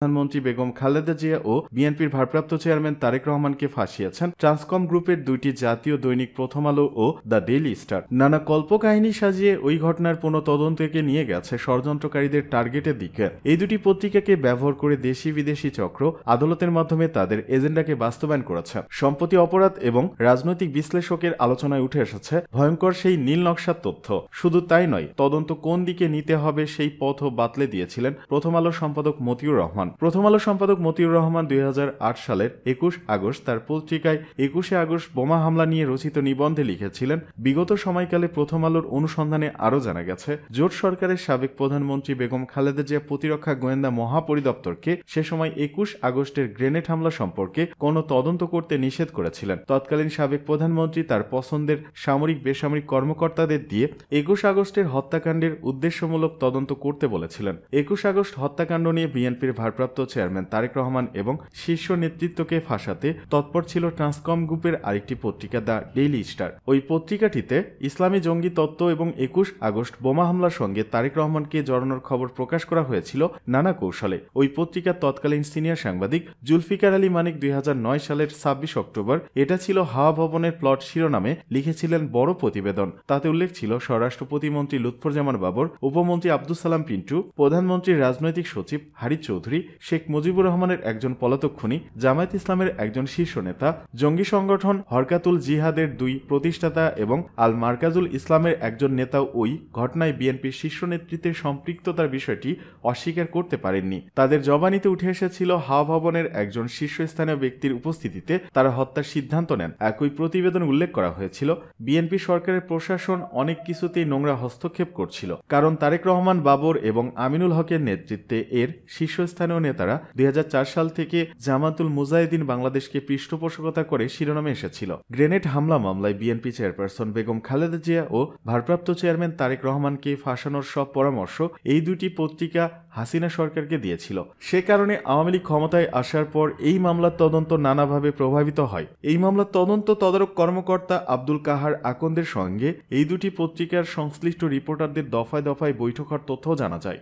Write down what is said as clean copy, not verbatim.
প্রধানমন্ত্রী বেগম খালেদা জিয়া ও বিএনপির ভারপ্রাপ্ত চেয়ারম্যান তারেক রহমানকে ফাঁসিয়েছেন ট্রান্সকম গ্রুপের দুইটি জাতীয় দৈনিক প্রথম আলো ও দ্য ডেইলি স্টার। নানা কল্পকাহিনী সাজিয়ে ওই ঘটনার পুনঃ তদন্তকে নিয়ে গেছে ষড়যন্ত্রকারীদের টার্গেটের দিকে। এই দুটি পত্রিকাকে ব্যবহার করে দেশি বিদেশি চক্র আদালতের মাধ্যমে তাদের এজেন্ডাকে বাস্তবায়ন করেছে। সম্প্রতি অপরাধ এবং রাজনৈতিক বিশ্লেষকের আলোচনায় উঠে এসেছে ভয়ঙ্কর সেই নীল নকশার তথ্য। শুধু তাই নয়, তদন্ত কোন দিকে নিতে হবে সেই পথও বাতলে দিয়েছিলেন প্রথম আলোর সম্পাদক মতিউর রহমান। প্রথম আলো সম্পাদক মতিউর রহমান 2008 সালের 21 আগস্ট তার পত্রিকায় 21শে আগস্ট বোমা হামলা নিয়ে রচিত নিবন্ধে লিখেছিলেন, বিগত সময়কালে প্রথম আলোর অনুসন্ধানে আরও জানা গেছে জোট সরকারের সাবেক প্রধানমন্ত্রী বেগম খালেদা জিয়া প্রতিরক্ষা গোয়েন্দা মহাপরিদপ্তরকে সে সময় 21 আগস্টের গ্রেনেড হামলা সম্পর্কে কোনো তদন্ত করতে নিষেধ করেছিলেন। তৎকালীন সাবেক প্রধানমন্ত্রী তার পছন্দের সামরিক বেসামরিক কর্মকর্তাদের দিয়ে 21 আগস্টের হত্যাকাণ্ডের উদ্দেশ্যমূলক তদন্ত করতে বলেছিলেন। 21 আগস্ট হত্যাকাণ্ড নিয়ে বিএনপির ভারপ্রাপ্ত চেয়ারম্যান তারেক রহমান এবং শীর্ষ নেতৃত্বকে ফাঁসাতে তৎপর ছিল ট্রান্সকম গ্রুপের আরেকটি পত্রিকা দ্য ডেইলি স্টার। ওই পত্রিকাটিতে ইসলামী জঙ্গি তত্ত্ব এবং 21 আগস্ট বোমা হামলার সঙ্গে তারেক রহমানকে জড়ানোর খবর প্রকাশ করা হয়েছিল নানা কৌশলে। ওই পত্রিকার তৎকালীন সিনিয়র সাংবাদিক জুলফিকার আলী মানিক 2009 সালের 26 অক্টোবর এটা ছিল হাওয়া ভবনের প্লট শিরোনামে লিখেছিলেন বড় প্রতিবেদন। তাতে উল্লেখ ছিল স্বরাষ্ট্র প্রতিমন্ত্রী লুৎফুজ্জামান বাবর, উপমন্ত্রী আব্দুল সালাম পিন্টু, প্রধানমন্ত্রীর রাজনৈতিক সচিব হারিছ চৌধুরী, শেখ মুজিবুর রহমানের একজন পলাতক খুনি, জামায়াত ইসলামের একজন শীর্ষ নেতা, জঙ্গি সংগঠন হরকাতুল জিহাদের 2 প্রতিষ্ঠাতা এবং আল মার্কাজুল ইসলামের একজন নেতাও ওই ঘটনায় বিএনপির শীর্ষ নেতৃত্বের সম্পৃক্ততার বিষয়টি অস্বীকার করতে পারেননি। তাদের জবানিতে উঠে এসেছিল হাওয়া ভবনের একজন শীর্ষস্থানীয় ব্যক্তির উপস্থিতিতে তারা হত্যার সিদ্ধান্ত নেন। একই প্রতিবেদন উল্লেখ করা হয়েছিল বিএনপি সরকারের প্রশাসন অনেক কিছুতেই নোংরা হস্তক্ষেপ করছিল, কারণ তারেক রহমান, বাবর এবং আমিনুল হকের নেতৃত্বে এর শীর্ষস্থানীয় নেতারা 2004 সাল থেকে জামাতুল মুজাহিদিন বাংলাদেশকে পৃষ্ঠপোষকতা করে শিরোনামে এসেছিল। গ্রেনেড হামলা মামলায় বিএনপি চেয়ারপারসন বেগম খালেদা জিয়া ও ভারপ্রাপ্ত চেয়ারম্যান তারেক রহমানকে ফাঁসানোর সব পরামর্শ এই দুটি পত্রিকা হাসিনা সরকারকে দিয়েছিল। সে কারণে আওয়ামী লীগ ক্ষমতায় আসার পর এই মামলার তদন্ত নানাভাবে প্রভাবিত হয়। এই মামলার তদন্ত তদারক কর্মকর্তা আব্দুল কাহার আকন্দের সঙ্গে এই দুটি পত্রিকার সংশ্লিষ্ট রিপোর্টারদের দফায় দফায় বৈঠক হওয়ার তথ্যও জানা যায়।